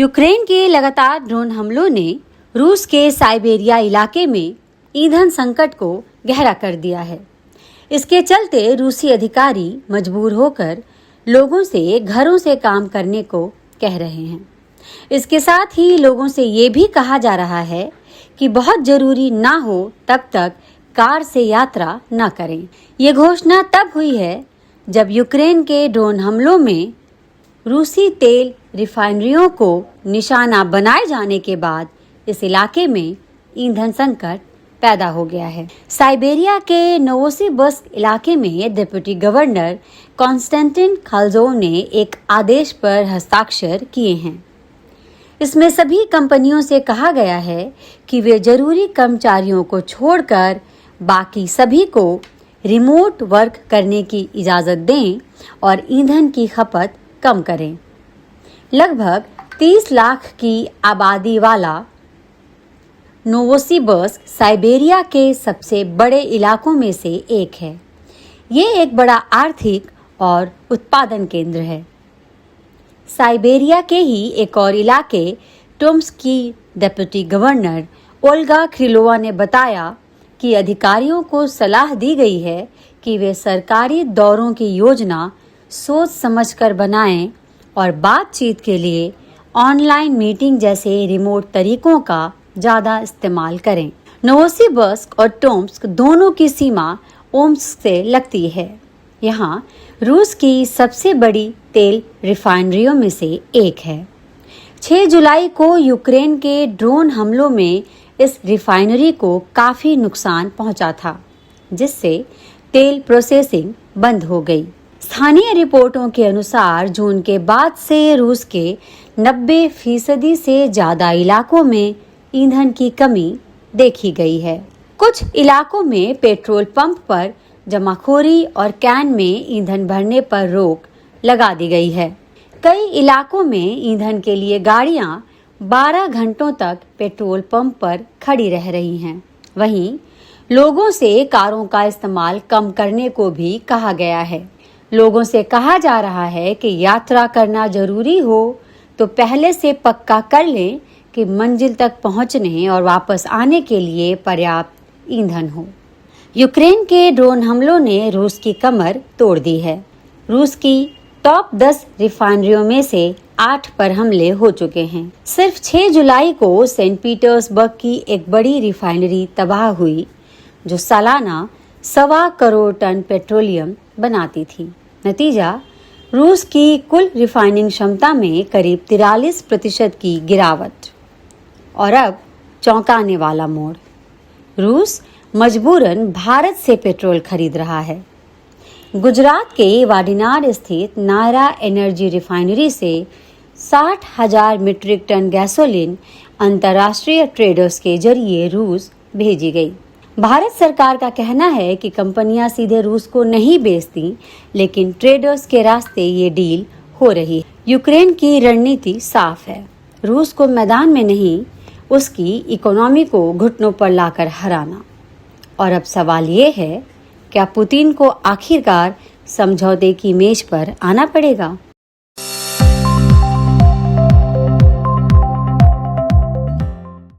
Ukraine के लगातार drone हमलों ने रूस के साइबेरिया इलाके में ईंधन संकट को गहरा कर दिया है। इसके चलते रूसी अधिकारी मजबूर होकर लोगों से घरों से काम करने को कह रहे हैं। इसके साथ ही लोगों से ये भी कहा जा रहा है कि बहुत जरूरी ना हो तब तक कार से यात्रा न करें। ये घोषणा तब हुई है जब यूक्रेन के ड्रोन हमलों में रूसी तेल रिफाइनरियों को निशाना बनाए जाने के बाद इस इलाके में ईंधन संकट पैदा हो गया है। साइबेरिया के नोवोसिबिर्स्क इलाके में डिप्टी गवर्नर कॉन्स्टेंटिन खाल्जोव ने एक आदेश पर हस्ताक्षर किए हैं। इसमें सभी कंपनियों से कहा गया है कि वे जरूरी कर्मचारियों को छोड़कर बाकी सभी को रिमोट वर्क करने की इजाजत दें और ईंधन की खपत कम करें। लगभग 30 लाख की आबादी वाला नोवोसिबिर्स्क साइबेरिया के सबसे बड़े इलाकों में से एक है। ये एक बड़ा आर्थिक और उत्पादन केंद्र है। साइबेरिया के ही एक और इलाके टोम्स्क की डिप्टी गवर्नर ओल्गा क्रिलोवा ने बताया कि अधिकारियों को सलाह दी गई है कि वे सरकारी दौरों की योजना सोच समझकर बनाएं और बातचीत के लिए ऑनलाइन मीटिंग जैसे रिमोट तरीकों का ज़्यादा इस्तेमाल करें। नोवोसिबिर्स्क और टोम्स्क दोनों की सीमा ओम्स्क से लगती है। यहाँ रूस की सबसे बड़ी तेल रिफाइनरियों में से एक है। 6 जुलाई को यूक्रेन के ड्रोन हमलों में इस रिफाइनरी को काफ़ी नुकसान पहुंचा था, जिससे तेल प्रोसेसिंग बंद हो गई। स्थानीय रिपोर्टों के अनुसार जून के बाद से रूस के 90% से ज़्यादा इलाकों में ईंधन की कमी देखी गई है। कुछ इलाकों में पेट्रोल पंप पर जमाखोरी और कैन में ईंधन भरने पर रोक लगा दी गई है। कई इलाकों में ईंधन के लिए गाड़ियां 12 घंटों तक पेट्रोल पंप पर खड़ी रह रही हैं। वहीं लोगों से कारों का इस्तेमाल कम करने को भी कहा गया है। लोगों से कहा जा रहा है कि यात्रा करना जरूरी हो तो पहले से पक्का कर लें कि मंजिल तक पहुंचने और वापस आने के लिए पर्याप्त ईंधन हो। यूक्रेन के ड्रोन हमलों ने रूस की कमर तोड़ दी है। रूस की टॉप 10 रिफाइनरियों में से 8 पर हमले हो चुके हैं। सिर्फ 6 जुलाई को सेंट पीटर्सबर्ग की एक बड़ी रिफाइनरी तबाह हुई, जो सालाना 1.25 करोड़ टन पेट्रोलियम बनाती थी। नतीजा, रूस की कुल रिफाइनिंग क्षमता में करीब 43% की गिरावट और अब चौंकाने वाला मोड़। रूस मजबूरन भारत से पेट्रोल खरीद रहा है। गुजरात के वाडीनाड स्थित नायरा एनर्जी रिफाइनरी से 60,000 मीट्रिक टन गैसोलीन अंतर्राष्ट्रीय ट्रेडर्स के जरिए रूस भेजी गई। भारत सरकार का कहना है कि कंपनियां सीधे रूस को नहीं बेचती, लेकिन ट्रेडर्स के रास्ते ये डील हो रही है। यूक्रेन की रणनीति साफ है, रूस को मैदान में नहीं, उसकी इकोनॉमी को घुटनों पर लाकर हराना। और अब सवाल ये है, क्या पुतिन को आखिरकार समझौते की मेज पर आना पड़ेगा?